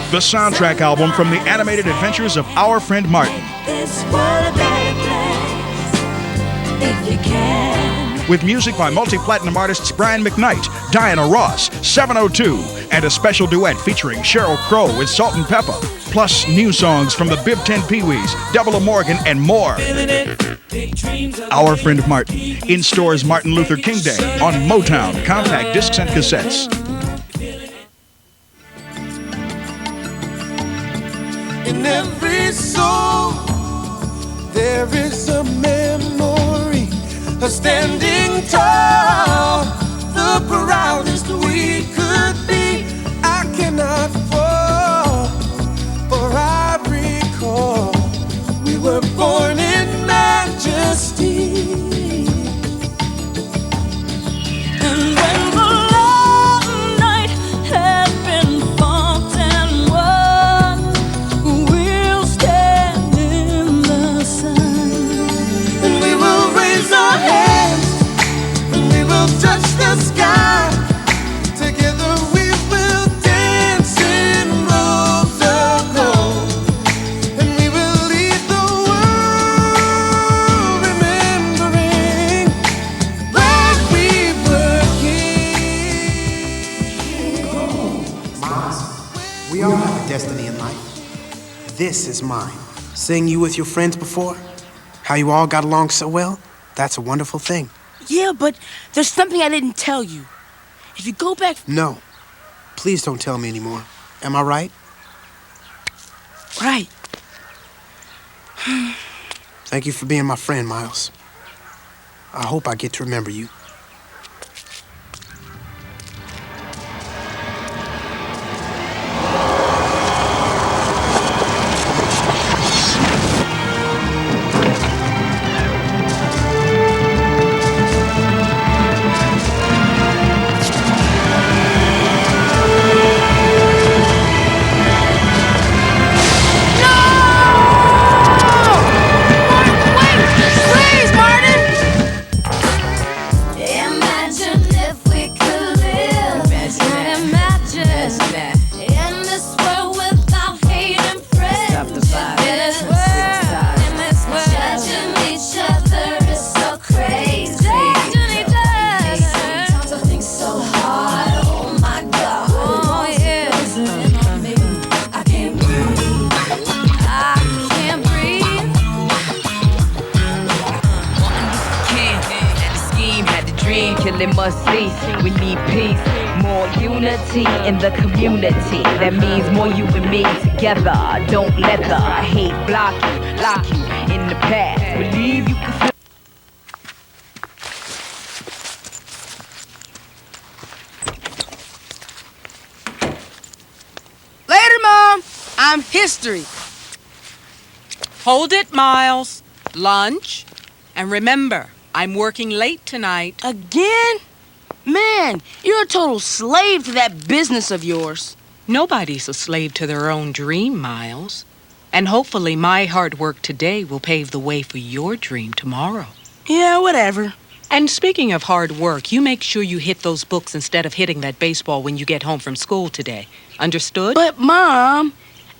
The soundtrack album from the animated adventures of Our Friend Martin. With music by multi-platinum artists Brian McKnight, Diana Ross, 702, and a special duet featuring Sheryl Crow with Salt and Pepper, plus new songs from the Bib 10 Pee-wees, Double A Morgan, and more. Our Friend Martin, in stores Martin Luther King Day, on Motown, compact discs and cassettes. In every soul, there is a memory of standing tall, the proudest we could be. I cannot fall, for I recall we were born in majesty. And when the long night has been fought and won, we'll stand in the sun, and we will raise our hands, and we will touch the sky. Together we will dance in robes of gold, and we will lead the world remembering when we were kings. Miles, we all have a destiny in life. This is mine. Seeing you with your friends before, how you all got along so well, that's a wonderful thing. Yeah, but there's something I didn't tell you. If you go back... No, please don't tell me anymore. Am I right? Right. Thank you for being my friend, Miles. I hope I get to remember you. Please, Martin! Imagine if we could live. Imagine in this world without hate and prejudice. In this world, judging each other is so crazy. Sometimes I think so hard. Oh my God. Oh yeah. I can't breathe. I can't breathe. King had the scheme, had the dream, killing must cease. We need peace, more unity in the community. That means more you and me together. Don't let the hate block you, lock you in the past. Believe you can feel. Later, Mom. I'm history. Hold it, Miles. Lunch. And remember, I'm working late tonight. Again? Man, you're a total slave to that business of yours. Nobody's a slave to their own dream, Miles. And hopefully my hard work today will pave the way for your dream tomorrow. Yeah, whatever. And speaking of hard work, you make sure you hit those books instead of hitting that baseball when you get home from school today. Understood? But, Mom,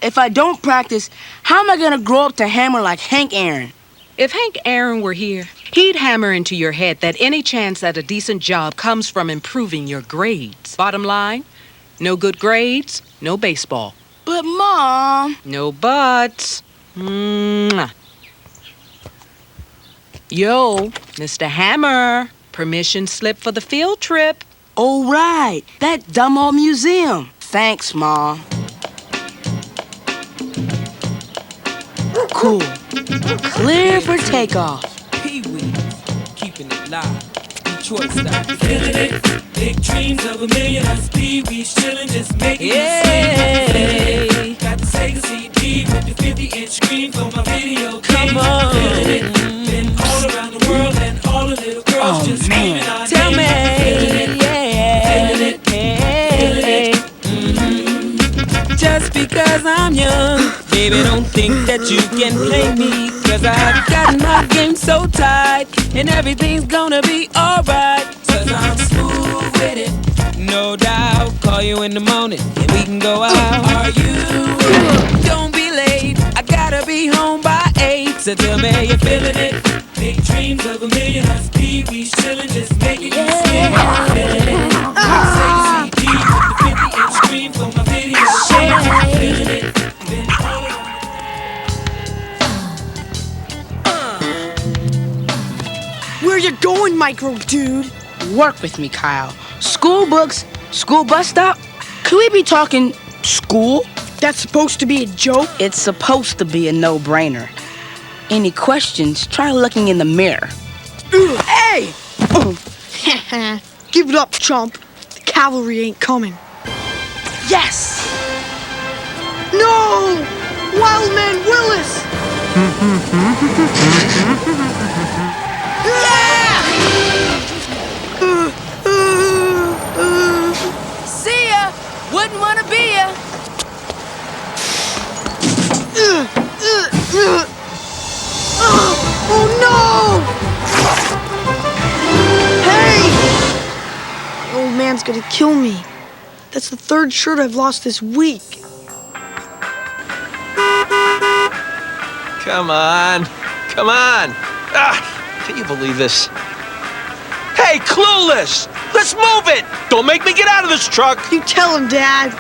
if I don't practice, how am I going to grow up to hammer like Hank Aaron? If Hank Aaron were here, he'd hammer into your head that any chance at a decent job comes from improving your grades. Bottom line, no good grades, no baseball. But, Mom... No buts. Mwah. Yo, Mr. Hammer, permission slip for the field trip. Oh, right. That dumb old museum. Thanks, Mom. Cool. Clear for takeoff. Pee-wee, keeping it live. Detroit style. Feeling it, big dreams of $1 million. Us Pee-wees chillin', just making it swing. Got the Sega CD with the 50-inch screen for my video. Come on. Feeling it, been all around the world and all the little girls just screaming out. Tell me, Feeling it, feeling it. Just because I'm young, baby, don't think that you can play me. Cause I've got my game so tight, and everything's gonna be alright. Cause I'm smooth with it. no doubt. Call you in the morning and we can go out. Are you ready? Don't be late. I gotta be home by 8. So tell me you're feeling it. Big dreams of a million us peewees chillin', just making you skin. Feeling it. Say CD with the 50-inch screen for my video. Feeling it. Then all around. Where you going, micro dude? Work with me, Kyle. School books, school bus stop. Could we be talking school? That's supposed to be a joke? It's supposed to be a no-brainer. Any questions, try looking in the mirror. Hey! Give it up, chump. The cavalry ain't coming. Yes! No! Wildman Willis! See ya! Wouldn't wanna be ya! Oh no! Hey! The old man's gonna kill me. That's the third shirt I've lost this week. Come on. Come on. Can you believe this? Hey, Clueless! Let's move it! Don't make me get out of this truck! You tell him, Dad.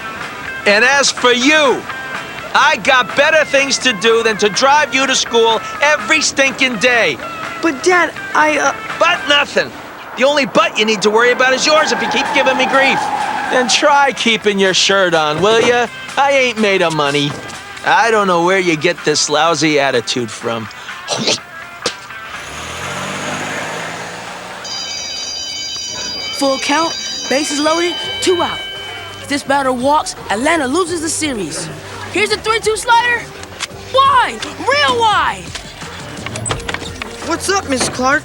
And as for you, I got better things to do than to drive you to school every stinking day. But Dad, But nothing. The only butt you need to worry about is yours if you keep giving me grief. Then try keeping your shirt on, will ya? I ain't made of money. I don't know where you get this lousy attitude from. Full count, bases loaded, 2 out. If this batter walks, Atlanta loses the series. Here's a 3-2 slider. Why? Real why? what's up, Miss Clark?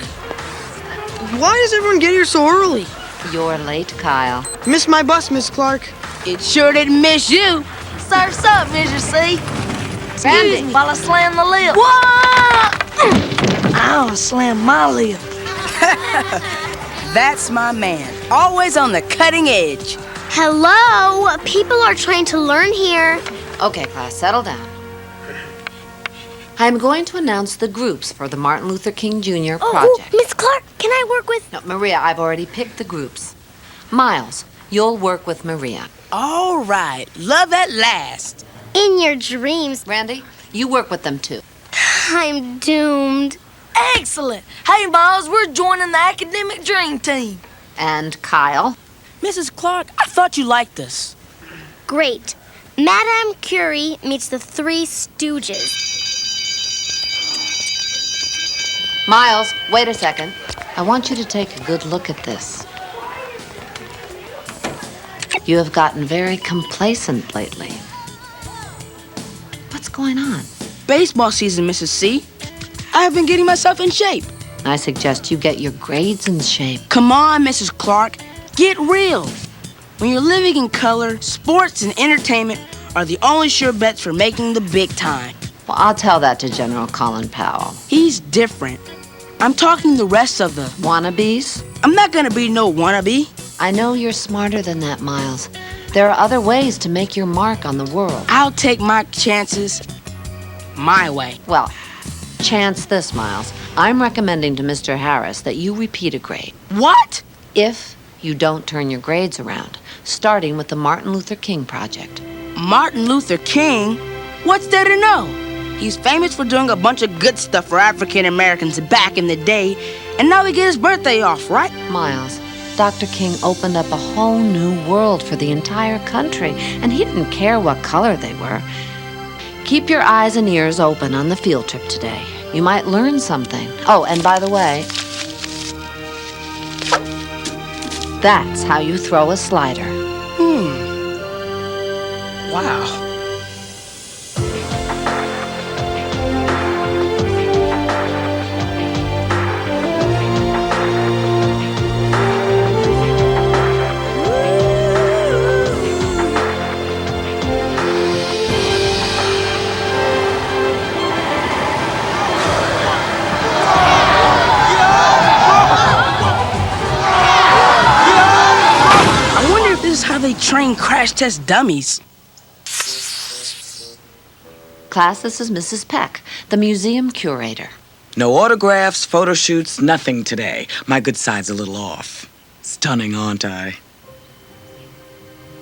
Why does everyone get here so early? You're late, Kyle. Missed my bus, Miss Clark. It sure didn't miss you. Surf's up, Mr. C. Randy. While I slam the lip. What? I'll slam my lip. That's my man. Always on the cutting edge. Hello? People are trying to learn here. Okay, class, settle down. I'm going to announce the groups for the Martin Luther King Jr. project. Miss Clark, can I work with... No, Maria, I've already picked the groups. Miles, you'll work with Maria. All right. Love at last. In your dreams. Randy, you work with them too. I'm doomed. Excellent. Hey, Miles, we're joining the academic dream team. And Kyle? Mrs. Clark, I thought you liked us. Great. Madame Curie meets the Three Stooges. Miles, wait a second. I want you to take a good look at this. You have gotten very complacent lately. What's going on? Baseball season, Mrs. C. I have been getting myself in shape. I suggest you get your grades in shape. Come on, Mrs. Clark. Get real. When you're living in color, sports and entertainment are the only sure bets for making the big time. Well, I'll tell that to General Colin Powell. He's different. I'm talking the rest of the... Wannabes? I'm not gonna be no wannabe. I know you're smarter than that, Miles. There are other ways to make your mark on the world. I'll take my chances my way. Well, chance this, Miles. I'm recommending to Mr. Harris that you repeat a grade. What? If you don't turn your grades around, starting with the Martin Luther King project. Martin Luther King? What's there to know? He's famous for doing a bunch of good stuff for African Americans back in the day, and now we get his birthday off, right? Miles, Dr. King opened up a whole new world for the entire country, and he didn't care what color they were. Keep your eyes and ears open on the field trip today. You might learn something. Oh, and by the way, that's how you throw a slider. Wow. crash test dummies. Class, this is Mrs. Peck, the museum curator. No autographs, photo shoots, nothing today. My good side's a little off. Stunning, aren't I?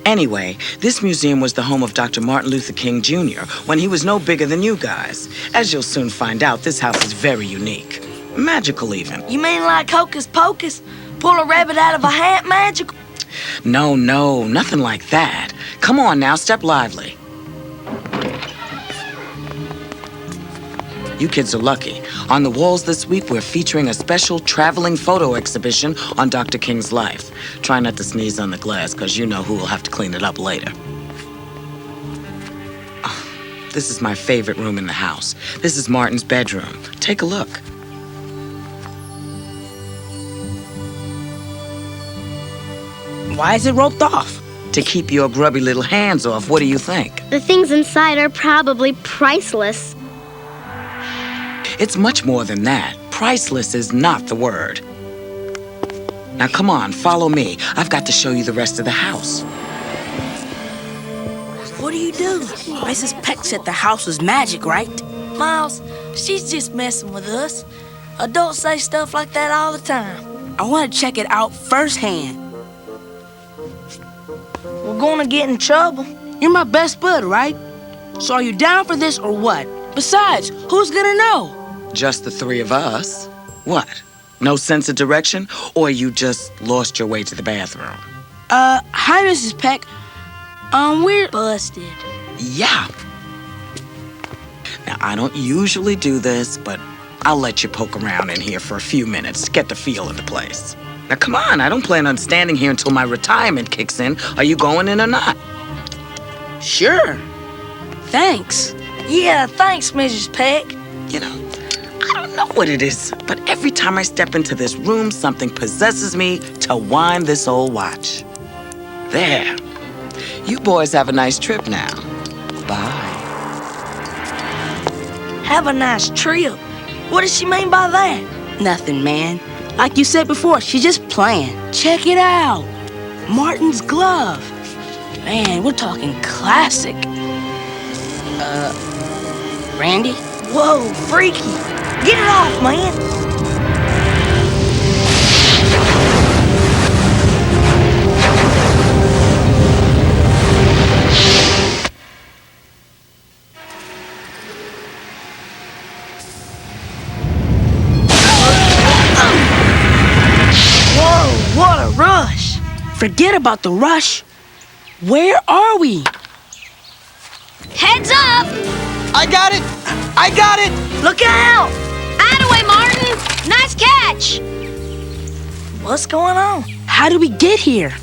Anyway, this museum was the home of Dr. Martin Luther King Jr. when he was no bigger than you guys. As you'll soon find out, this house is very unique. Magical, even. You mean like Hocus Pocus? Pull a rabbit out of a hat magical? No, nothing like that. Come on now, step lively. You kids are lucky. On the walls this week, we're featuring a special traveling photo exhibition on Dr. King's life. Try not to sneeze on the glass, because you know who will have to clean it up later. This is my favorite room in the house. This is Martin's bedroom. Take a look. Why is it roped off? To keep your grubby little hands off. What do you think? The things inside are probably priceless. It's much more than that. Priceless is not the word. Now come on, follow me. I've got to show you the rest of the house. What do you do? Mrs. Peck said the house was magic, right? Miles, she's just messing with us. Adults say stuff like that all the time. I want to check it out firsthand. We're gonna get in trouble. You're my best bud, right? So are you down for this or what? Besides, who's gonna know? Just the three of us? What? No sense of direction? Or you just lost your way to the bathroom? Hi, Mrs. Peck. We're busted. Yeah. Now, I don't usually do this, but I'll let you poke around in here for a few minutes to get the feel of the place. Now, come on, I don't plan on standing here until my retirement kicks in. Are you going in or not? Sure. Thanks. Yeah, thanks, Mrs. Peck. You know, I don't know what it is, but every time I step into this room, something possesses me to wind this old watch. There. You boys have a nice trip now. Bye. Have a nice trip. What does she mean by that? Nothing, man. Like you said before, she's just playing. Check it out. Martin's glove. Man, we're talking classic. Randy? Whoa, freaky. Get it off, man. Whoa, what a rush. Forget about the rush. Where are we? Heads up! I got it! I got it! Look out! Attaway, Martin! Nice catch! What's going on? How did we get here?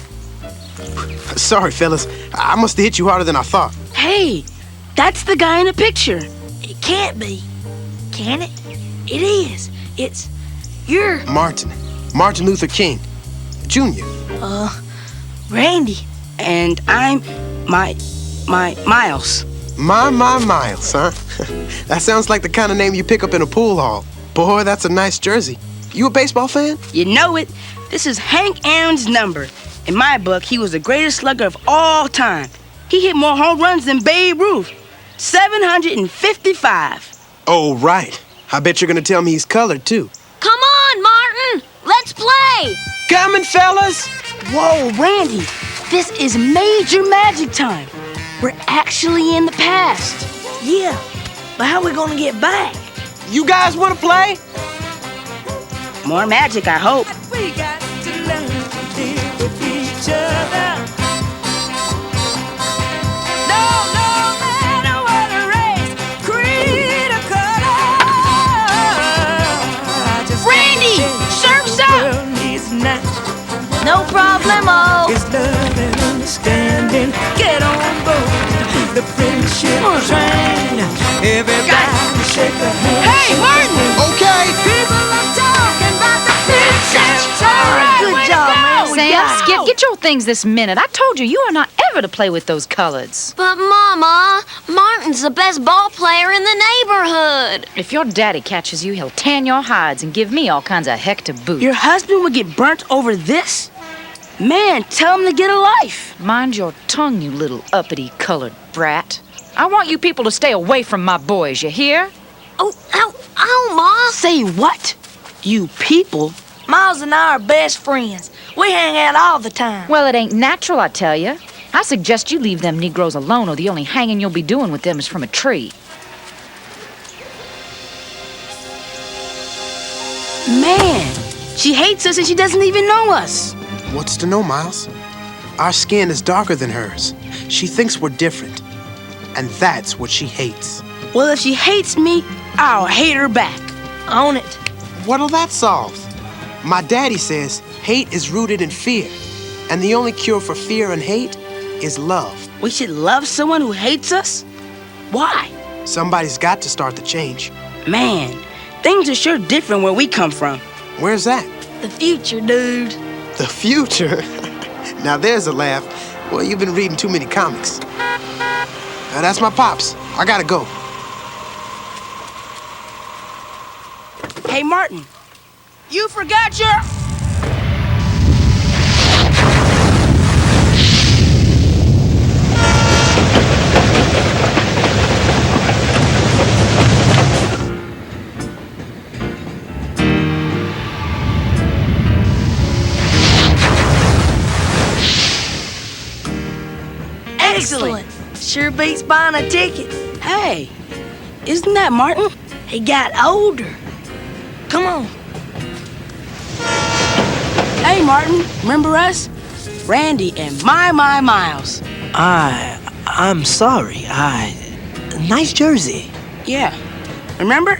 Sorry, fellas. I must have hit you harder than I thought. Hey, that's the guy in the picture. It can't be. Can it? It is. You're... Martin Luther King, Jr. Randy. And I'm... Miles. Miles, huh? That sounds like the kind of name you pick up in a pool hall. Boy, that's a nice jersey. You a baseball fan? You know it. This is Hank Aaron's number. In my book, he was the greatest slugger of all time. He hit more home runs than Babe Ruth. 755. Oh, right. I bet you're gonna tell me he's colored, too. Come on, Martin! Let's play! Coming, fellas! Whoa, Randy. This is major magic time. We're actually in the past. Yeah, but how are we gonna get back? You guys wanna play? More magic, I hope. We got to learn to live with each other. No matter what race, creed, or color. Randy, surf's up! No problemo. It's love and understanding. Get on board the friendship train. Everybody shake a hand. Hey, Martin! Okay. People are talking about the friendship train. Good job, man. Sam, Skip, get your things this minute. I told you, you are not ever to play with those coloreds. But, Mama, Martin's the best ball player in the neighborhood. If your daddy catches you, he'll tan your hides and give me all kinds of heck to boot. Your husband would get burnt over this? Man, tell him to get a life. Mind your tongue, you little uppity colored brat. I want you people to stay away from my boys, you hear? Oh, ow, Ma. Say what? You people? Miles and I are best friends. We hang out all the time. Well, it ain't natural, I tell you. I suggest you leave them Negroes alone, or the only hanging you'll be doing with them is from a tree. Man, she hates us and she doesn't even know us. What's to know, Miles? Our skin is darker than hers. She thinks we're different. And that's what she hates. Well, if she hates me, I'll hate her back. Own it. What'll that solve? My daddy says hate is rooted in fear. And the only cure for fear and hate is love. We should love someone who hates us? Why? Somebody's got to start the change. Man, things are sure different where we come from. Where's that? The future, dude. The future? Now there's a laugh. Well, you've been reading too many comics. Now that's my pops. I gotta go. Hey, Martin, you forgot your... Excellent. Sure beats buying a ticket. Hey, isn't that Martin? He got older. Come on. Hey, Martin, remember us? Randy and Miles. I'm sorry. Nice jersey. Yeah. Remember?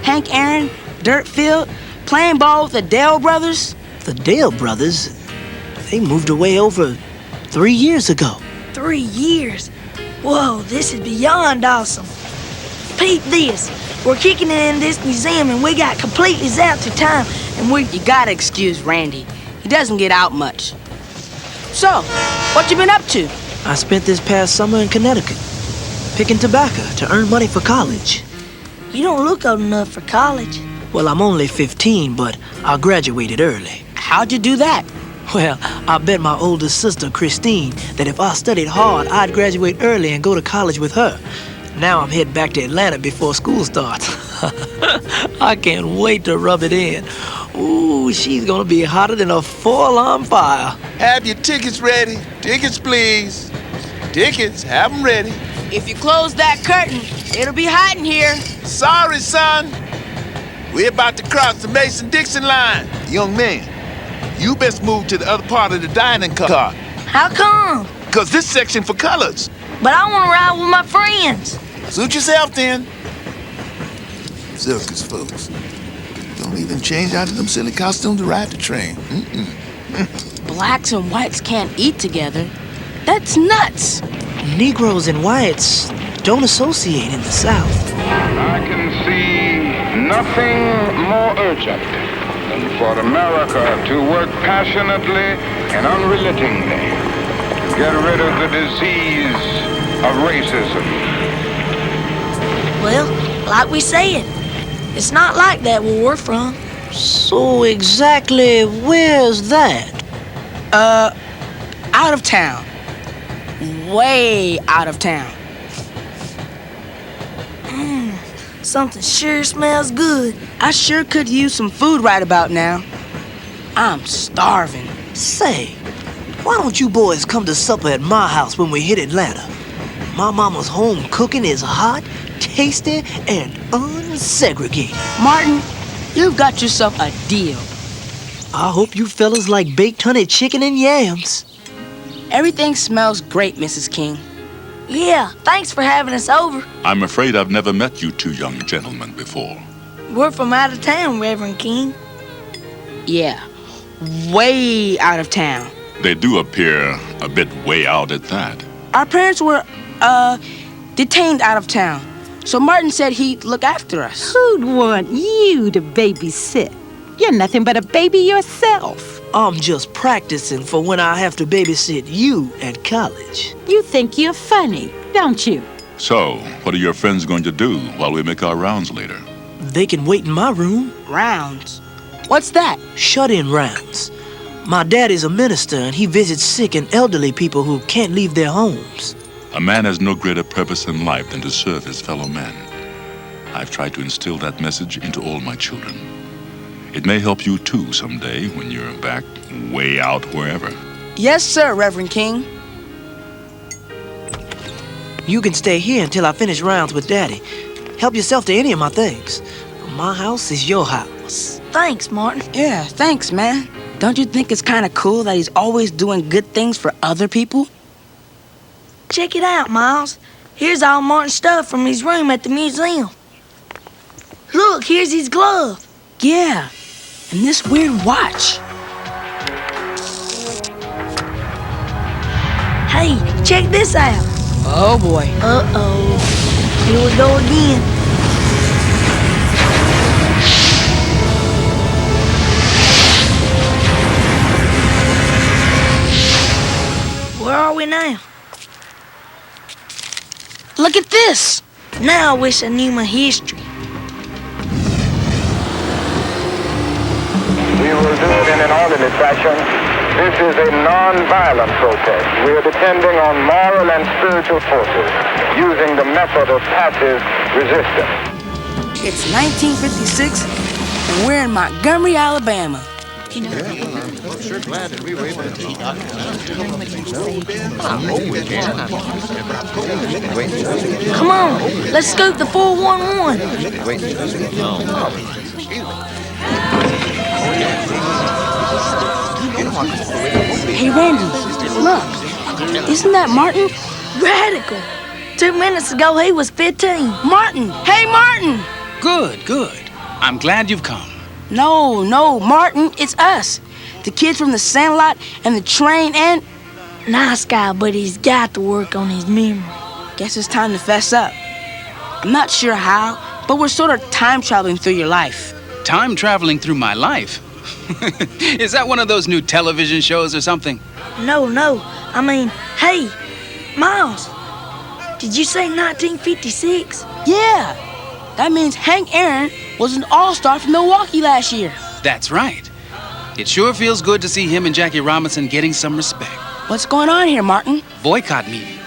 Hank Aaron, dirt field, playing ball with the Dale brothers? The Dale brothers? They moved away over 3 years ago. 3 years? Whoa, this is beyond awesome. Peep this. We're kicking it in this museum and we got completely zapped to time and You gotta excuse Randy. He doesn't get out much. So, what you been up to? I spent this past summer in Connecticut, picking tobacco to earn money for college. You don't look old enough for college. Well, I'm only 15, but I graduated early. How'd you do that? Well, I bet my older sister, Christine, that if I studied hard, I'd graduate early and go to college with her. Now I'm heading back to Atlanta before school starts. I can't wait to rub it in. Ooh, she's gonna be hotter than a 4-alarm fire. Have your tickets ready. Tickets, please. Tickets, have them ready. If you close that curtain, it'll be hot in here. Sorry, son. We're about to cross the Mason-Dixon line. Young man, you best move to the other part of the dining car. How come? Because this section for colors. But I want to ride with my friends. Suit yourself, then. Circus folks. Don't even change out of them silly costumes to ride the train. Blacks and whites can't eat together. That's nuts. Negroes and whites don't associate in the South. I can see nothing more urgent than for America to work passionately and unrelentingly to get rid of the disease of racism. Well, like we said, it's not like that where we're from. So exactly where's that? Out of town. Way out of town. Something sure smells good. I sure could use some food right about now. I'm starving. Say, why don't you boys come to supper at my house when we hit Atlanta? My mama's home cooking is hot, tasty, and unsegregated. Martin, you've got yourself a deal. I hope you fellas like baked honey chicken and yams. Everything smells great, Mrs. King. Yeah, thanks for having us over. I'm afraid I've never met you two young gentlemen before. We're from out of town, Reverend King. Yeah, way out of town. They do appear a bit way out at that. Our parents were, detained out of town. So Martin said he'd look after us. Who'd want you to babysit? You're nothing but a baby yourself. I'm just practicing for when I have to babysit you at college. You think you're funny, don't you? So, what are your friends going to do while we make our rounds later? They can wait in my room. Rounds? What's that? Shut-in rounds. My daddy's a minister, and he visits sick and elderly people who can't leave their homes. A man has no greater purpose in life than to serve his fellow man. I've tried to instill that message into all my children. It may help you too someday when you're back way out wherever. Yes, sir, Reverend King. You can stay here until I finish rounds with Daddy. Help yourself to any of my things. My house is your house. Thanks, Martin. Yeah, thanks, man. Don't you think it's kind of cool that he's always doing good things for other people? Check it out, Miles. Here's all Martin's stuff from his room at the museum. Look, here's his glove. Yeah, and this weird watch. Hey, check this out. Oh, boy. Uh-oh. Here we go again. Where are we now? Look at this. Now I wish I knew my history. We will do it in an orderly fashion. This is a non-violent protest. We are depending on moral and spiritual forces, using the method of passive resistance. It's 1956, and we're in Montgomery, Alabama. I'm sure glad that we were able to keep Come on, let's scoop the 411. Hey, Randy, look. Isn't that Martin? Radical. 2 minutes ago, he was 15. Martin! Hey, Martin! Good, good. I'm glad you've come. No, Martin, it's us. The kids from the Sandlot and the train and... Nice guy, but he's got to work on his memory. Guess it's time to fess up. I'm not sure how, but we're sort of time traveling through your life. Time traveling through my life? Is that one of those new television shows or something? No. I mean, hey, Miles, did you say 1956? Yeah. That means Hank Aaron was an all-star from Milwaukee last year. That's right. It sure feels good to see him and Jackie Robinson getting some respect. What's going on here, Martin? Boycott meeting.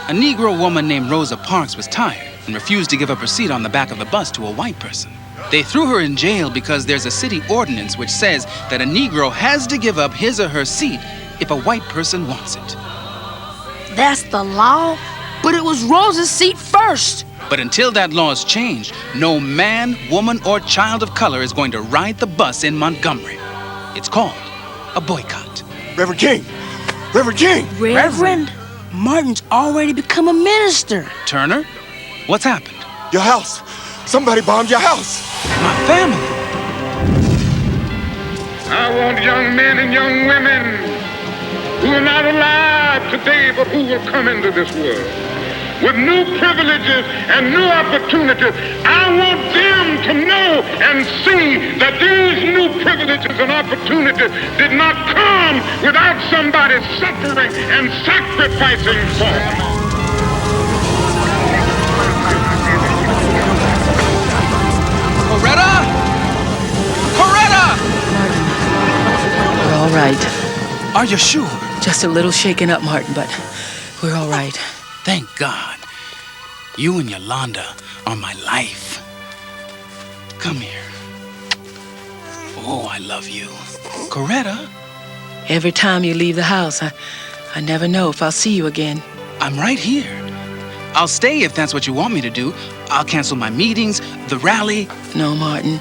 A Negro woman named Rosa Parks was tired and refused to give up her seat on the back of the bus to a white person. They threw her in jail because there's a city ordinance which says that a Negro has to give up his or her seat if a white person wants it. That's the law? But it was Rosa's seat first. But until that law is changed, no man, woman, or child of color is going to ride the bus in Montgomery. It's called a boycott. Reverend King! Reverend King! Reverend? Martin's already become a minister. Turner, what's happened? Your house! Somebody bombed your house! My family! I want young men and young women who are not alive today, but who will come into this world with new privileges and new opportunities. I want them to know and see that these new privileges and opportunities did not come without somebody suffering and sacrificing for them. Coretta! We're all right. Are you sure? Just a little shaken up, Martin, but we're all right. Thank God. You and Yolanda are my life. Come here. Oh, I love you. Coretta? Every time you leave the house, I never know if I'll see you again. I'm right here. I'll stay if that's what you want me to do. I'll cancel my meetings, the rally. No, Martin.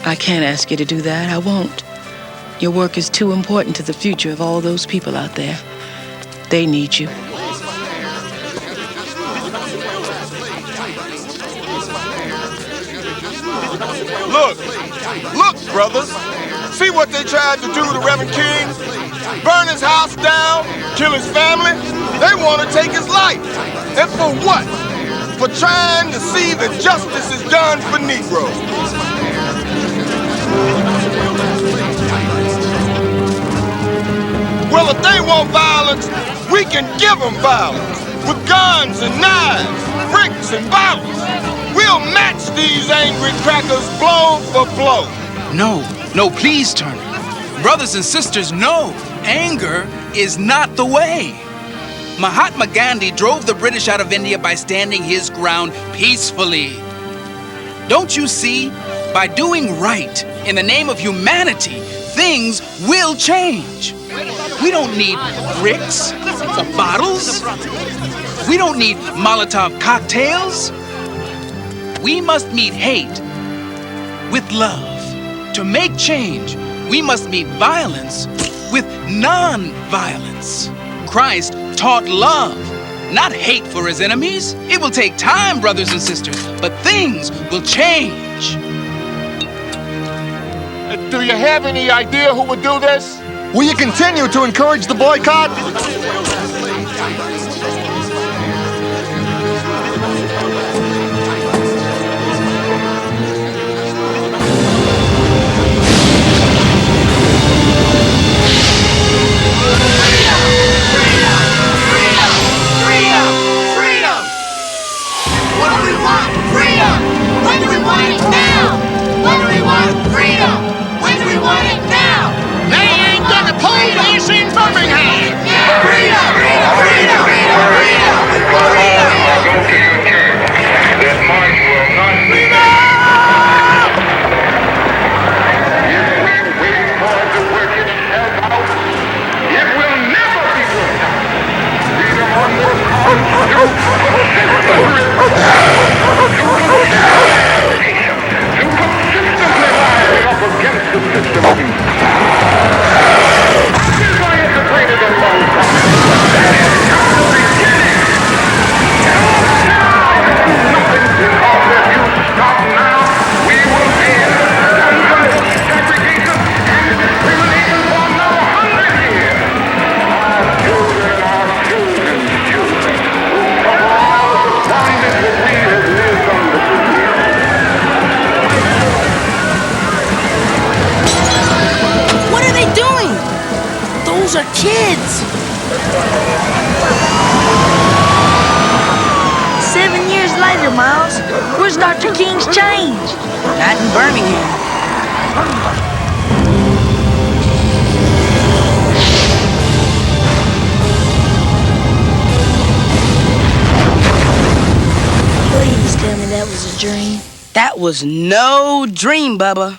I can't ask you to do that. I won't. Your work is too important to the future of all those people out there. They need you. Look, brothers. See what they tried to do to Reverend King? Burn his house down, kill his family. They want to take his life. And for what? For trying to see that justice is done for Negroes. Well, if they want violence, we can give them violence. With guns and knives, bricks and bottles. We'll match these angry crackers blow for blow. No, please, Turner. Brothers and sisters, no, anger is not the way. Mahatma Gandhi drove the British out of India by standing his ground peacefully. Don't you see? By doing right in the name of humanity, things will change. We don't need bricks or bottles. We don't need Molotov cocktails. We must meet hate with love. To make change, we must meet violence with non-violence. Christ taught love, not hate for his enemies. It will take time, brothers and sisters, but things will change. Do you have any idea who would do this? Will you continue to encourage the boycott? Those are kids! 7 years later, Miles, where's Dr. King's change? Not in Birmingham. Please tell me that was a dream. That was no dream, Bubba.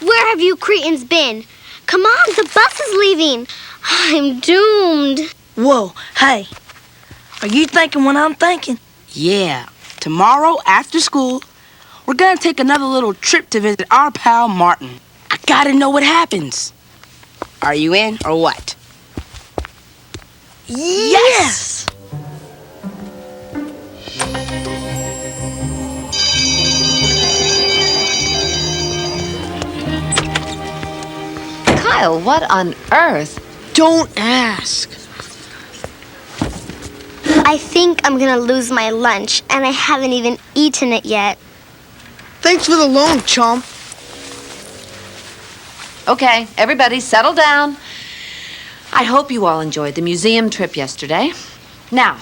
Where have you Cretans been? Come on, the bus is leaving. I'm doomed. Whoa, hey. Are you thinking what I'm thinking? Yeah. Tomorrow, after school, we're gonna take another little trip to visit our pal Martin. I gotta know what happens. Are you in or what? Yes! Kyle, what on earth? Don't ask. I think I'm gonna lose my lunch, and I haven't even eaten it yet. Thanks for the loan, chum. Okay, everybody settle down. I hope you all enjoyed the museum trip yesterday. Now,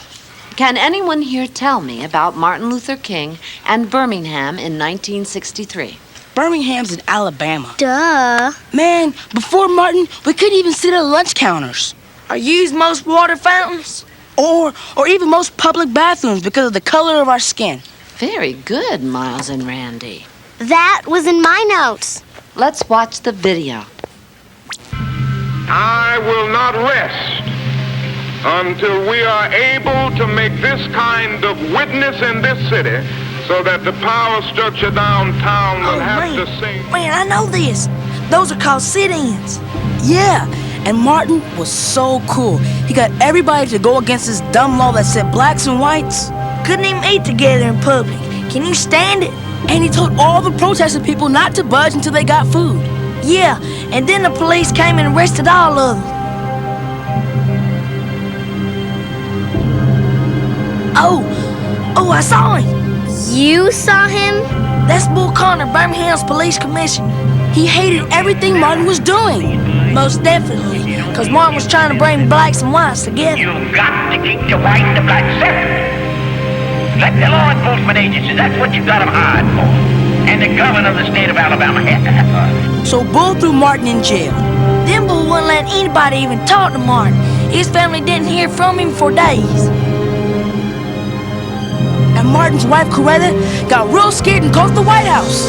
can anyone here tell me about Martin Luther King and Birmingham in 1963? Birmingham's in Alabama. Duh. Man, before Martin, we couldn't even sit at lunch counters. Or use most water fountains. Or even most public bathrooms because of the color of our skin. Very good, Miles and Randy. That was in my notes. Let's watch the video. I will not rest until we are able to make this kind of witness in this city so that the power structure downtown will have the same... Man, I know this. Those are called sit-ins. Yeah, and Martin was so cool. He got everybody to go against this dumb law that said blacks and whites couldn't even eat together in public. Can you stand it? And he told all the protesting people not to budge until they got food. Yeah, and then the police came and arrested all of them. Oh, I saw him. You saw him? That's Bull Connor, Birmingham's police commissioner. He hated everything Martin was doing. Most definitely, because Martin was trying to bring blacks and whites together. You've got to keep the white and the black separate. Let the law enforcement agencies, that's what you've got them hired for. And the governor of the state of Alabama. So Bull threw Martin in jail. Then Bull wouldn't let anybody even talk to Martin. His family didn't hear from him for days. And Martin's wife, Coretta, got real scared and called the White House.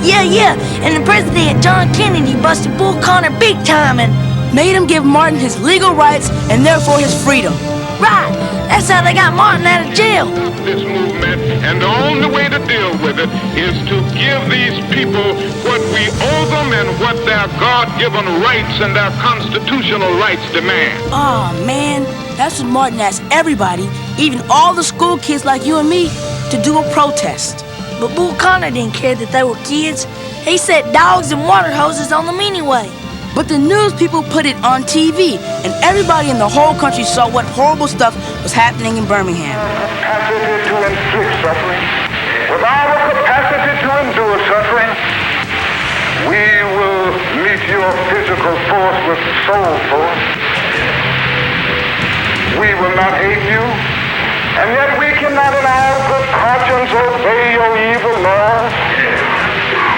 Yeah. And the president, John Kennedy, busted Bull Connor big time and made him give Martin his legal rights and therefore his freedom. Right. That's how they got Martin out of jail. This movement, and the only way to deal with it is to give these people what we owe them and what their God-given rights and their constitutional rights demand. Oh, man. That's what Martin asked everybody, even all the school kids like you and me, to do a protest. But Bull Connor didn't care that they were kids. He set dogs and water hoses on them anyway. But the news people put it on TV, and everybody in the whole country saw what horrible stuff was happening in Birmingham. Capacity to inflict suffering, without a capacity to endure suffering, we will meet your physical force with soul force. We will not hate you, and yet we cannot in our good conscience obey your evil laws.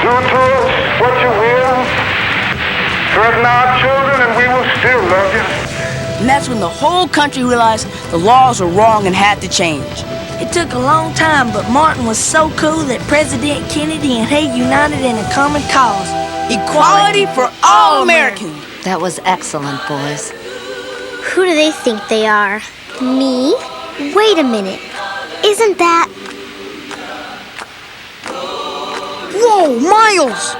Do to us what you will. Threaten our children and we will still love you. And that's when the whole country realized the laws were wrong and had to change. It took a long time, but Martin was so cool that President Kennedy and he united in a common cause. Equality for all Americans. That was excellent, boys. Who do they think they are? Me? Wait a minute. Isn't that... Whoa, Miles!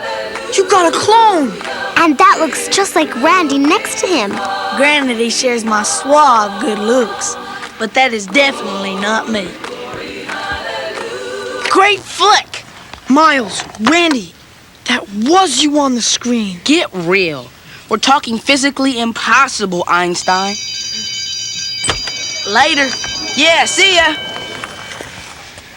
You got a clone! And that looks just like Randy next to him. Granted, he shares my suave good looks, but that is definitely not me. Great flick! Miles, Randy, that was you on the screen. Get real. We're talking physically impossible, Einstein. Later. Yeah, see ya.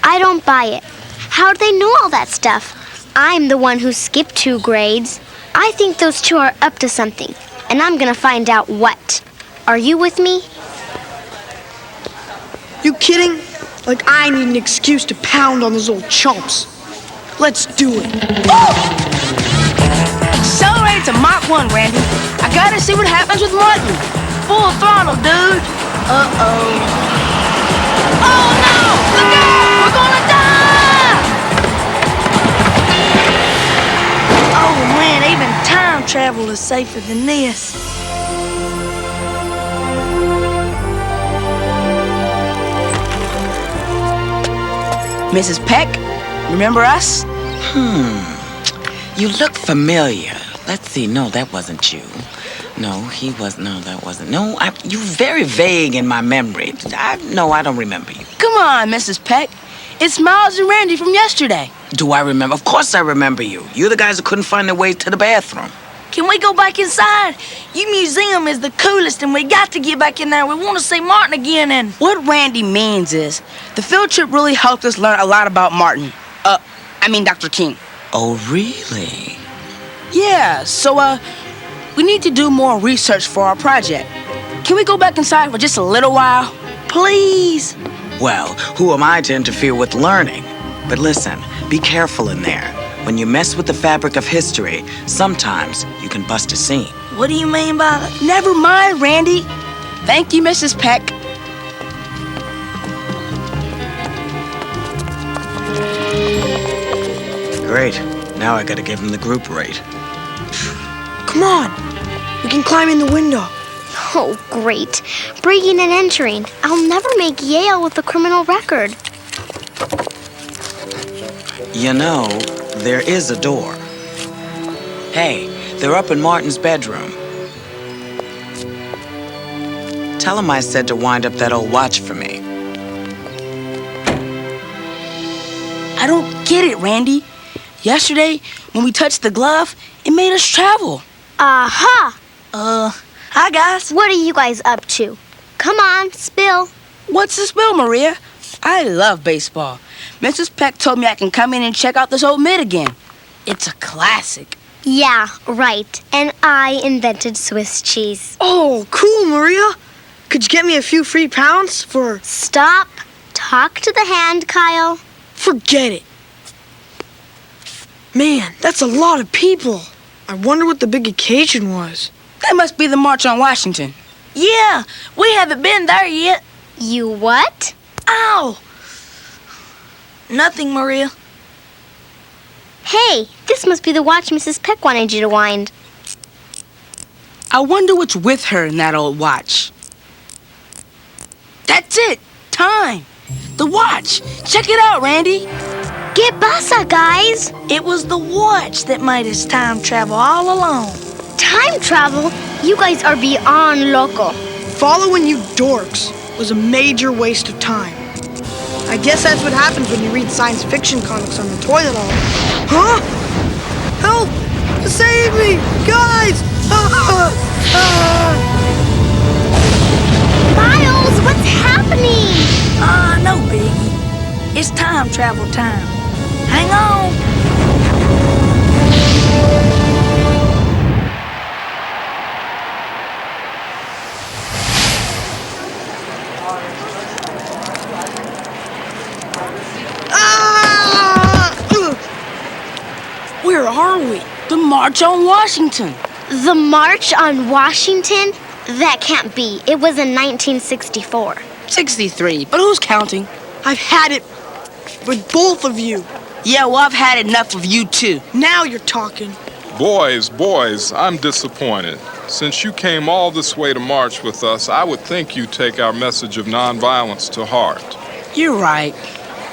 I don't buy it. How'd they know all that stuff? I'm the one who skipped 2 grades. I think those two are up to something, and I'm gonna find out what. Are you with me? You kidding? Like I need an excuse to pound on those old chumps. Let's do it. Accelerate to Mach 1, Randy. I gotta see what happens with Martin. Full throttle, dude. Uh-oh. Oh, no! Look out! We're gonna die! Oh, man, even time travel is safer than this. Mrs. Peck, remember us? You look familiar. Let's see. No, that wasn't you. No, he was. No, that wasn't. No, you're very vague in my memory. No, I don't remember you. Come on, Mrs. Peck. It's Miles and Randy from yesterday. Do I remember? Of course I remember you. You're the guys who couldn't find their way to the bathroom. Can we go back inside? Your museum is the coolest, and we got to get back in there. We want to see Martin again, and... What Randy means is, the field trip really helped us learn a lot about Martin. Dr. King. Oh, really? Yeah, so, we need to do more research for our project. Can we go back inside for just a little while? Please? Well, who am I to interfere with learning? But listen, be careful in there. When you mess with the fabric of history, sometimes you can bust a scene. What do you mean by that? Never mind, Randy. Thank you, Mrs. Peck. Great. Now I gotta give him the group rate. Come on. We can climb in the window. Oh, great. Breaking and entering. I'll never make Yale with a criminal record. You know, there is a door. Hey, they're up in Martin's bedroom. Tell him I said to wind up that old watch for me. I don't get it, Randy. Yesterday, when we touched the glove, it made us travel. Aha! Hi, guys. What are you guys up to? Come on, spill. What's the spill, Maria? I love baseball. Mrs. Peck told me I can come in and check out this old mitt again. It's a classic. Yeah, right. And I invented Swiss cheese. Oh, cool, Maria. Could you get me a few free pounds for... Stop. Talk to the hand, Kyle. Forget it. Man, that's a lot of people. I wonder what the big occasion was. That must be the March on Washington. Yeah, we haven't been there yet. You what? Ow! Nothing, Maria. Hey, this must be the watch Mrs. Peck wanted you to wind. I wonder what's with her in that old watch. That's it. Time. The watch. Check it out, Randy. Get bassa, guys. It was the watch that made us time travel all along. Time travel? You guys are beyond loco. Following you dorks was a major waste of time. I guess that's what happens when you read science fiction comics on the toilet all day. Huh? Help! Save me! Guys! Miles, what's happening? No biggie. It's time travel time. Hang on. Where are we? The March on Washington. The March on Washington? That can't be. It was in 1964. 63, but who's counting? I've had it with both of you. Yeah, well, I've had enough of you, too. Now you're talking. Boys, I'm disappointed. Since you came all this way to march with us, I would think you'd take our message of nonviolence to heart. You're right.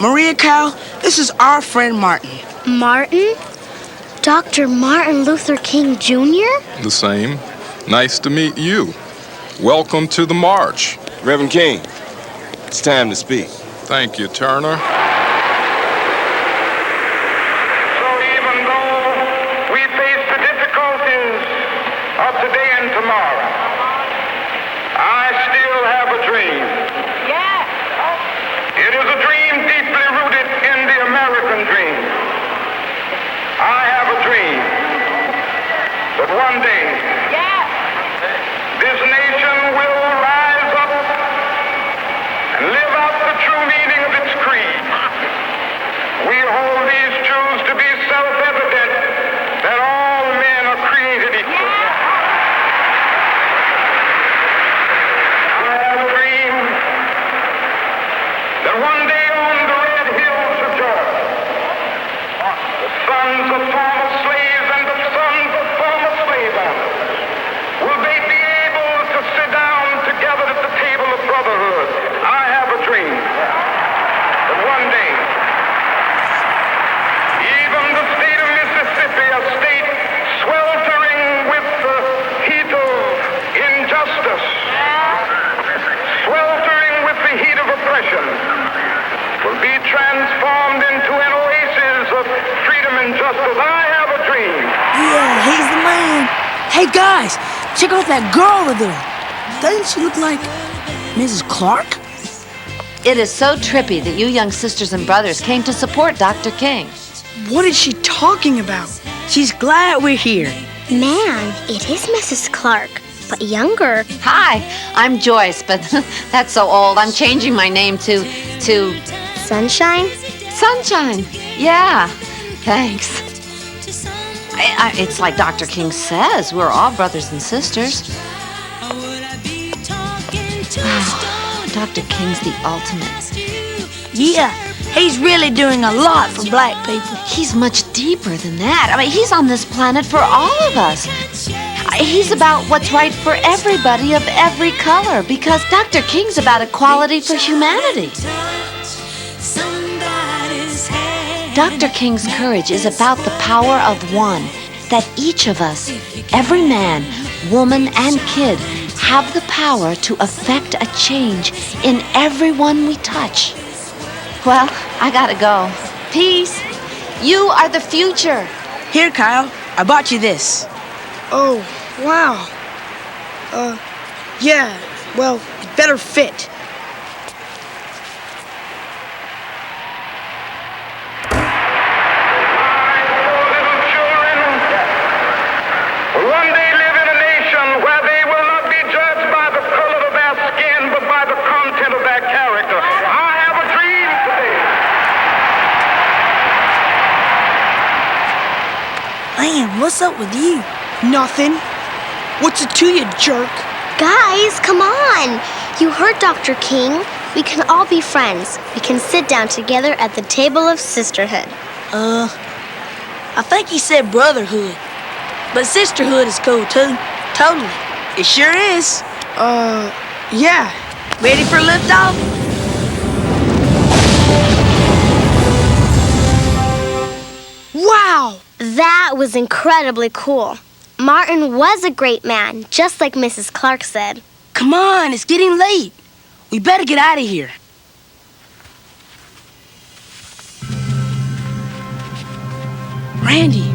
Maria, Kyle, this is our friend Martin. Martin? Dr. Martin Luther King Jr.? The same. Nice to meet you. Welcome to the march. Reverend King, it's time to speak. Thank you, Turner. So even though we face the difficulties of today and tomorrow, I still have a dream. It is a dream deeply rooted in the American dream. I have a dream that one day this nation will rise up and live out the true meaning of its creed. We hold these truths to be self-evident that all men are created equal. I have a dream that one day on the red hills of Georgia, the sons of former slaves and the sons of former slave owners will they be able to sit down together at the table of brotherhood. I have a dream that one day, even the state of Mississippi, a state sweltering with the heat of injustice, sweltering with the heat of oppression, will be transformed into an oasis of freedom and justice. I have a dream. Yeah, he's the man. Hey, guys, check out that girl over there. Doesn't she look like Mrs. Clark? It is so trippy that you young sisters and brothers came to support Dr. King. What is she talking about? She's glad we're here. Man, it is Mrs. Clark, but younger. Hi, I'm Joyce, but that's so old. I'm changing my name to Sunshine? Sunshine. Yeah, thanks. It's like Dr. King says, we're all brothers and sisters. Oh, Dr. King's the ultimate. Yeah, he's really doing a lot for black people. He's much deeper than that. I mean, he's on this planet for all of us. He's about what's right for everybody of every color, because Dr. King's about equality for humanity. Dr. King's courage is about the power of one, that each of us, every man, woman, and kid, have the power to affect a change in everyone we touch. Well, I gotta go. Peace. You are the future. Here, Kyle, I bought you this. Oh, wow. Yeah, well, it better fit. One day live in a nation where they will not be judged by the color of their skin, but by the content of their character. I have a dream today. What's up with you? Nothing. What's it to you, jerk? Guys, come on. You heard Dr. King. We can all be friends. We can sit down together at the table of sisterhood. I think he said brotherhood. But sisterhood is cool, too. Totally. It sure is. Yeah. Ready for liftoff? Wow! That was incredibly cool. Martin was a great man, just like Mrs. Clark said. Come on, it's getting late. We better get out of here. Randy.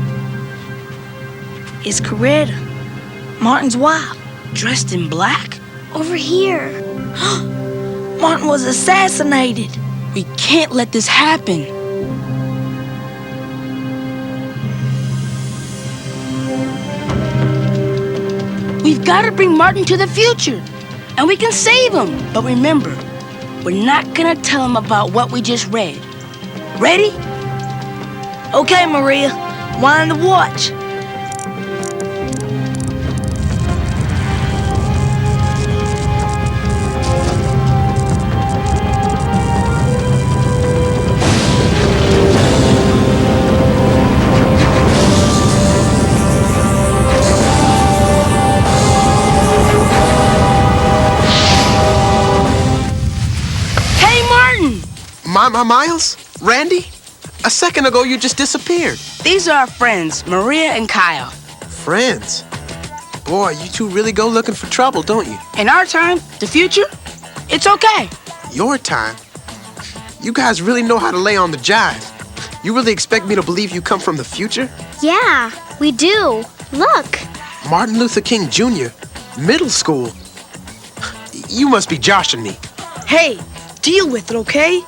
It's Coretta, Martin's wife, dressed in black. Over here. Martin was assassinated. We can't let this happen. We've got to bring Martin to the future, and we can save him. But remember, we're not gonna tell him about what we just read. Ready? Okay, Maria, wind the watch. Miles? Randy? A second ago, you just disappeared. These are our friends, Maria and Kyle. Friends? Boy, you two really go looking for trouble, don't you? In our time, the future, it's okay. Your time? You guys really know how to lay on the jive. You really expect me to believe you come from the future? Yeah, we do. Look. Martin Luther King Jr., middle school. You must be joshing me. Hey, deal with it, okay?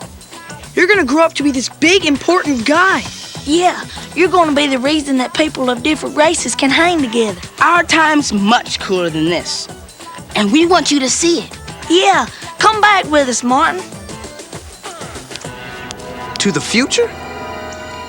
You're gonna grow up to be this big, important guy. Yeah, you're gonna be the reason that people of different races can hang together. Our time's much cooler than this. And we want you to see it. Yeah, come back with us, Martin. To the future?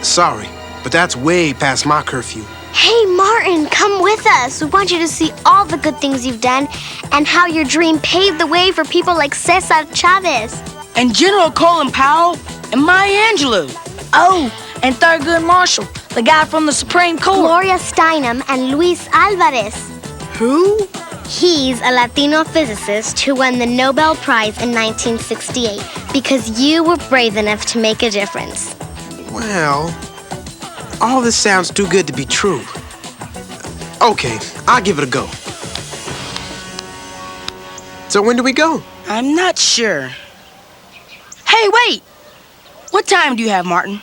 Sorry, but that's way past my curfew. Hey, Martin, come with us. We want you to see all the good things you've done and how your dream paved the way for people like Cesar Chavez. And General Colin Powell and Maya Angelou. Oh, and Thurgood Marshall, the guy from the Supreme Court. Gloria Steinem and Luis Alvarez. Who? He's a Latino physicist who won the Nobel Prize in 1968 because you were brave enough to make a difference. Well, all this sounds too good to be true. Okay, I'll give it a go. So when do we go? I'm not sure. Hey, wait! What time do you have, Martin?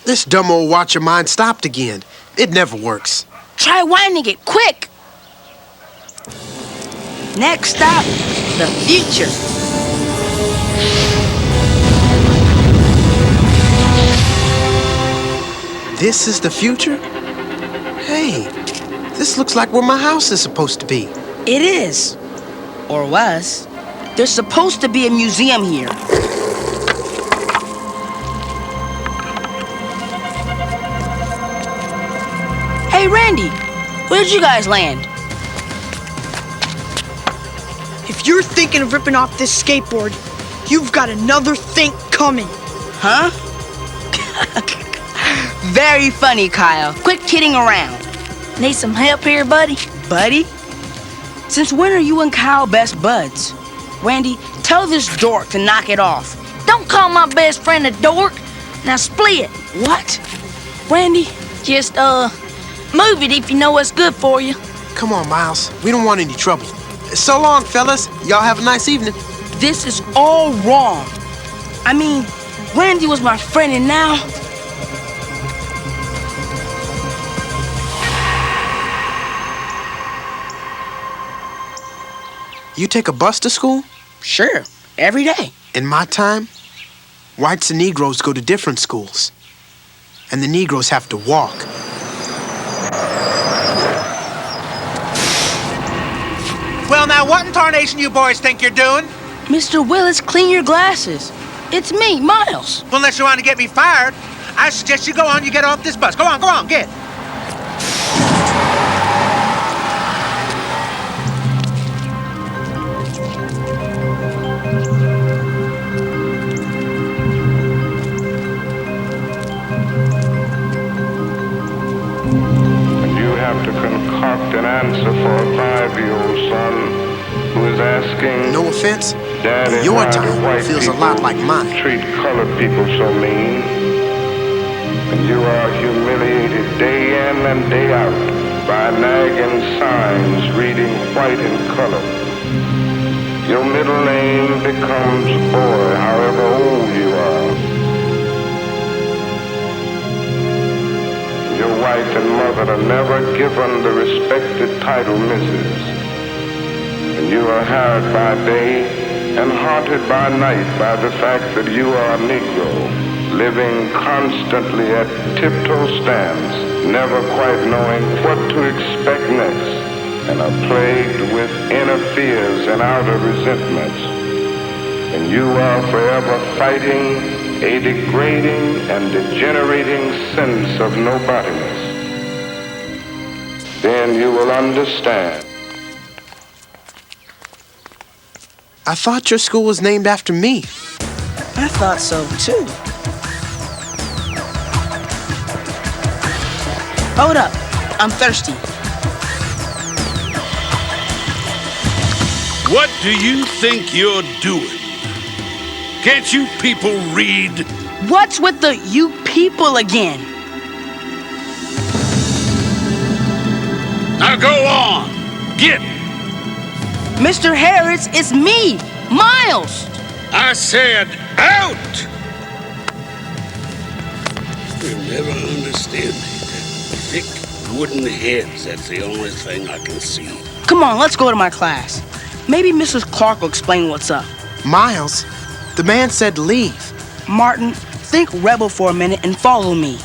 This dumb old watch of mine stopped again. It never works. Try winding it, quick! Next stop, the future. This is the future? Hey, this looks like where my house is supposed to be. It is. Or was. There's supposed to be a museum here. Hey, Randy, where'd you guys land? If you're thinking of ripping off this skateboard, you've got another think coming. Huh? Very funny, Kyle. Quit kidding around. Need some help here, buddy? Buddy? Since when are you and Kyle best buds? Randy, tell this dork to knock it off. Don't call my best friend a dork. Now split. What? Randy, just, move it if you know what's good for you. Come on, Miles. We don't want any trouble. So long, fellas. Y'all have a nice evening. This is all wrong. I mean, Randy was my friend and now... You take a bus to school? Sure, every day. In my time, whites and Negroes go to different schools. And the Negroes have to walk. Well, now, what in tarnation you boys think you're doing? Mr. Willis, clean your glasses. It's me, Miles. Well, unless you want to get me fired, I suggest you go on, you get off this bus. Go on, get. answer for a 5-year-old son who is asking, No offense, Daddy, but your why do time white feels a people lot like mine. treat colored people so mean? And you are humiliated day in and day out by nagging signs reading white in color. Your middle name becomes boy, however old you are. Your wife and mother are never given the respected title Mrs. And you are harried by day and haunted by night by the fact that you are a Negro, living constantly at tiptoe stands, never quite knowing what to expect next, and are plagued with inner fears and outer resentments. And you are forever fighting a degrading and degenerating sense of nobodiness. Then you will understand. I thought your school was named after me. I thought so, too. Hold up. I'm thirsty. What do you think you're doing? Can't you people read? What's with the you people again? Now go on. Get. Mr. Harris, it's me, Miles. I said out. You'll never understand me. Thick wooden heads, that's the only thing I can see. Come on, let's go to my class. Maybe Mrs. Clark will explain what's up. Miles, the man said leave. Martin, think rebel for a minute and follow me.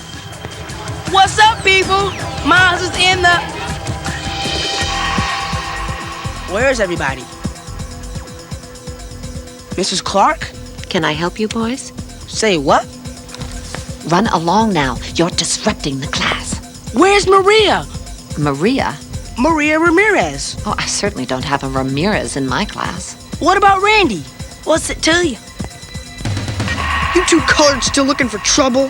What's up, people? Miles is in the... Where's everybody? Mrs. Clark? Can I help you, boys? Say what? Run along now. You're disrupting the class. Where's Maria? Maria? Maria Ramirez. Oh, I certainly don't have a Ramirez in my class. What about Randy? What's it to you? You two colored still looking for trouble?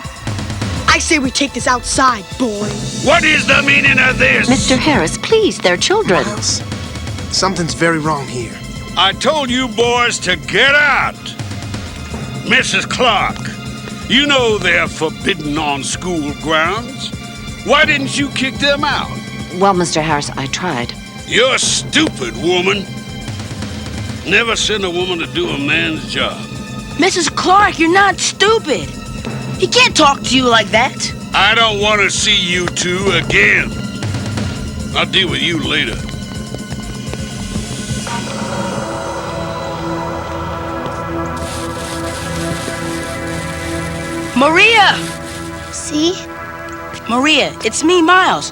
I say we take this outside, boy. What is the meaning of this? Mr. Harris, please, they're children. Miles, something's very wrong here. I told you boys to get out. Mrs. Clark, you know they're forbidden on school grounds. Why didn't you kick them out? Well, Mr. Harris, I tried. You're stupid, woman. Never send a woman to do a man's job. Mrs. Clark, you're not stupid. He can't talk to you like that. I don't want to see you two again. I'll deal with you later. Maria! See? Maria, it's me, Miles.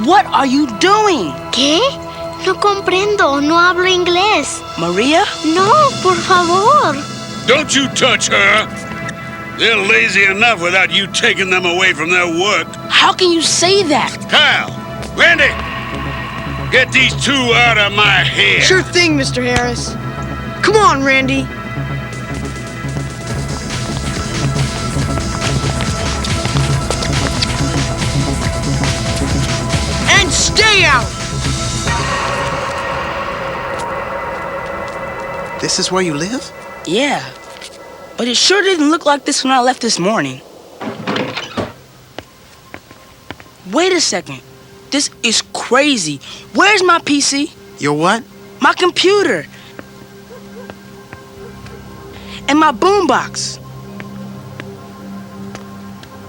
What are you doing? ¿Qué? No comprendo, no hablo inglés. Maria? No, por favor. Don't you touch her. They're lazy enough without you taking them away from their work. How can you say that? Kyle, Randy, get these two out of my hair. Sure thing, Mr. Harris. Come on, Randy. And stay out! This is where you live? Yeah, but it sure didn't look like this when I left this morning. Wait a second. This is crazy. Where's my PC? Your what? My computer. And my boombox.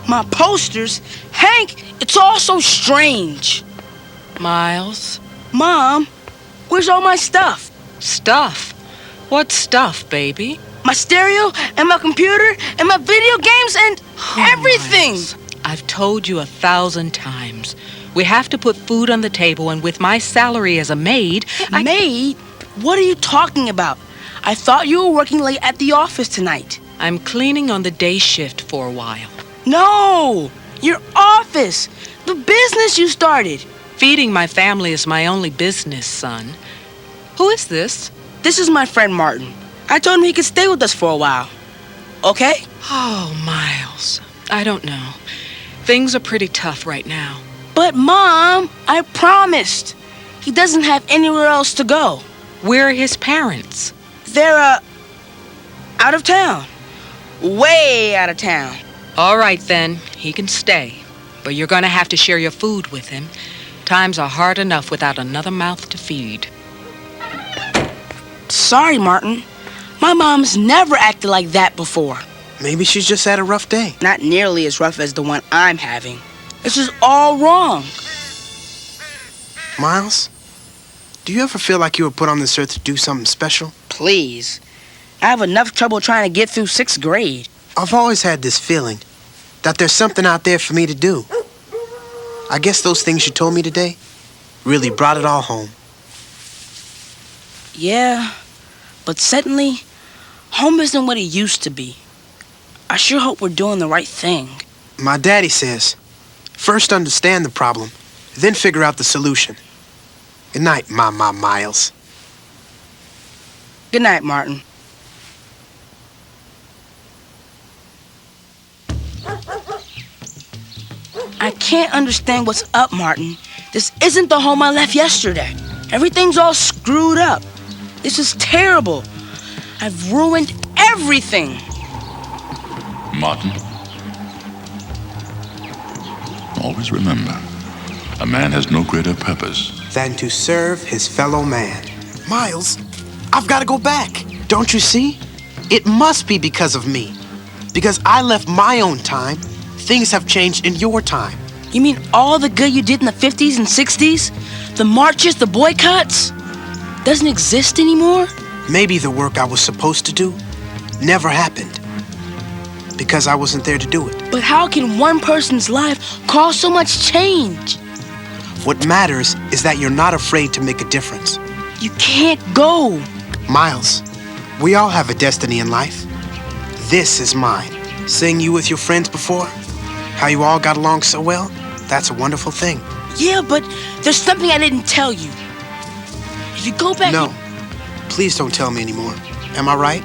My posters. Hank, it's all so strange. Miles? Mom, where's all my stuff? Stuff? What stuff, baby? My stereo and my computer and my video games and everything. Miles, I've told you 1,000 times. We have to put food on the table, and with my salary as a maid... Maid? What are you talking about? I thought you were working late at the office tonight. I'm cleaning on the day shift for a while. No! Your office! The business you started! Feeding my family is my only business, son. Who is this? This is my friend Martin. I told him he could stay with us for a while. Okay? Oh, Miles. I don't know. Things are pretty tough right now. But, Mom, I promised. He doesn't have anywhere else to go. Where are his parents? They're, out of town. Way out of town. All right, then. He can stay. But you're gonna have to share your food with him. Times are hard enough without another mouth to feed. Sorry, Martin. My mom's never acted like that before. Maybe she's just had a rough day. Not nearly as rough as the one I'm having. This is all wrong. Miles, do you ever feel like you were put on this earth to do something special? Please. I have enough trouble trying to get through 6th grade. I've always had this feeling that there's something out there for me to do. I guess those things you told me today really brought it all home. Yeah, but suddenly, home isn't what it used to be. I sure hope we're doing the right thing. My daddy says, first understand the problem, then figure out the solution. Good night, Miles. Good night, Martin. I can't understand what's up, Martin. This isn't the home I left yesterday. Everything's all screwed up. This is terrible. I've ruined everything. Martin, always remember, a man has no greater purpose than to serve his fellow man. Miles, I've got to go back. Don't you see? It must be because of me. Because I left my own time, things have changed in your time. You mean all the good you did in the 50s and 60s? The marches, the boycotts? Doesn't exist anymore? Maybe the work I was supposed to do never happened. Because I wasn't there to do it. But how can one person's life cause so much change? What matters is that you're not afraid to make a difference. You can't go. Miles, we all have a destiny in life. This is mine. Seeing you with your friends before, how you all got along so well, that's a wonderful thing. Yeah, but there's something I didn't tell you. If you go back... No, please don't tell me anymore. Am I right?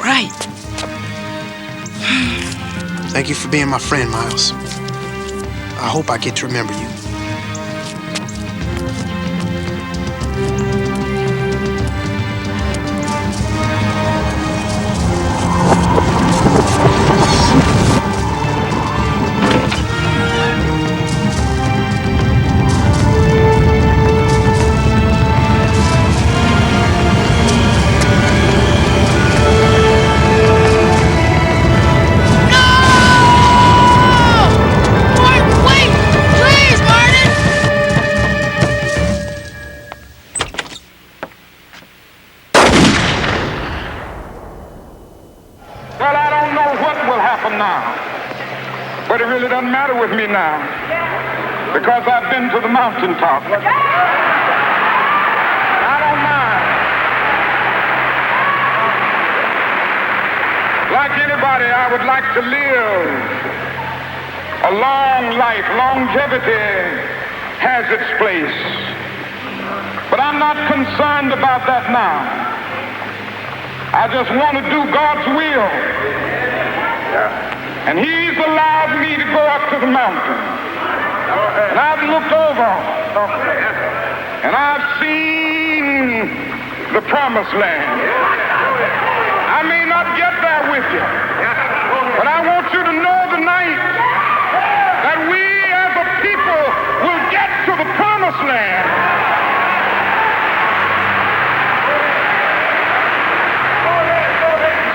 Right. Thank you for being my friend, Miles. I hope I get to remember you. But it really doesn't matter with me now, because I've been to the mountaintop. I don't mind. Like anybody, I would like to live a long life. Longevity has its place. But I'm not concerned about that now. I just want to do God's will. And He's allowed me to go up to the mountain. And I've looked over, and I've seen the promised land. I may not get there with you, but I want you to know tonight that we as a people will get to the promised land.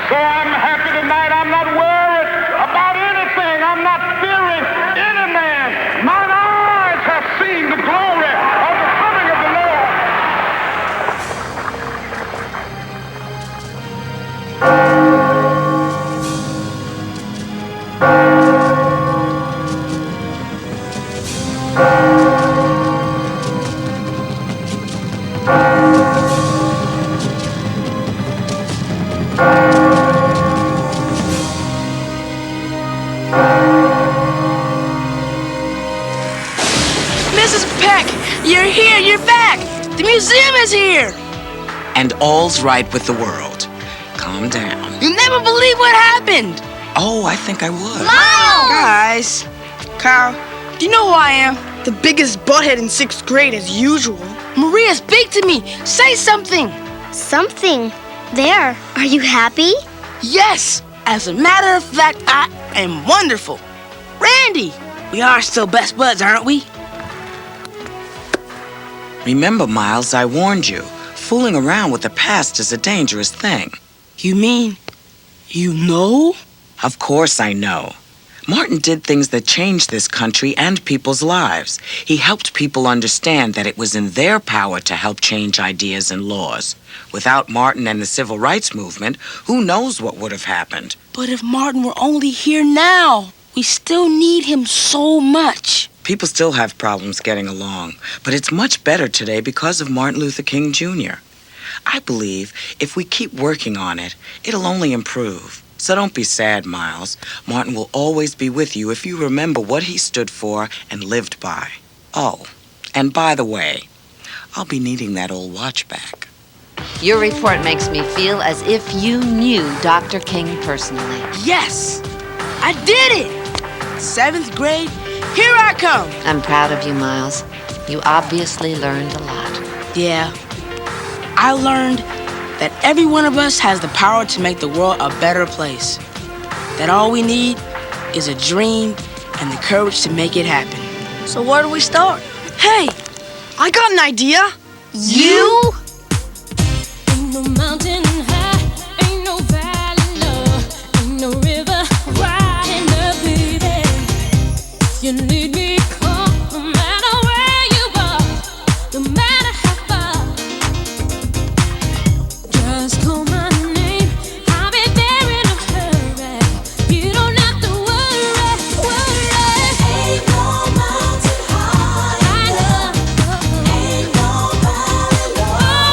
So I'm happy tonight. I'm not worried about anything. I'm not fearing any man. Mine eyes have seen the glory of the coming of the Lord. Mrs. Peck, you're here, you're back. The museum is here. And all's right with the world. Calm down. You'll never believe what happened. Oh, I think I would. Miles! Guys, Kyle, do you know who I am? the biggest butthead in 6th grade as usual. Maria, speak to me. Say something. Something. There. Are you happy? Yes. As a matter of fact, I am wonderful. Randy, we are still best buds, aren't we? Remember, Miles, I warned you. Fooling around with the past is a dangerous thing. You mean you know? Of course I know. Martin did things that changed this country and people's lives. He helped people understand that it was in their power to help change ideas and laws. Without Martin and the Civil Rights Movement, who knows what would have happened? But if Martin were only here now, we still need him so much. People still have problems getting along, but it's much better today because of Martin Luther King Jr. I believe if we keep working on it, it'll only improve. So don't be sad, Miles. Martin will always be with you if you remember what he stood for and lived by. Oh, and by the way, I'll be needing that old watch back. Your report makes me feel as if you knew Dr. King personally. Yes, I did it. 7th grade, here I come. I'm proud of you, Miles. You obviously learned a lot. Yeah, I learned that every one of us has the power to make the world a better place. That all we need is a dream and the courage to make it happen. So where do we start? Hey, I got an idea. You? Ain't no mountain high, ain't no valley low, ain't no river wide enough, baby. You need me, come no matter where you are, no matter how far. Just call my name, I'll be there in a hurry. You don't have to worry, worry. Ain't no mountain high enough, ain't no valley low.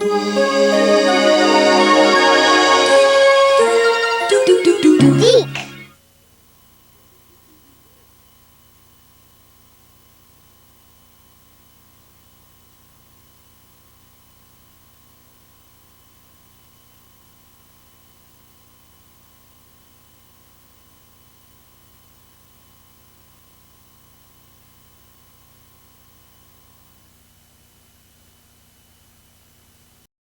Thank you.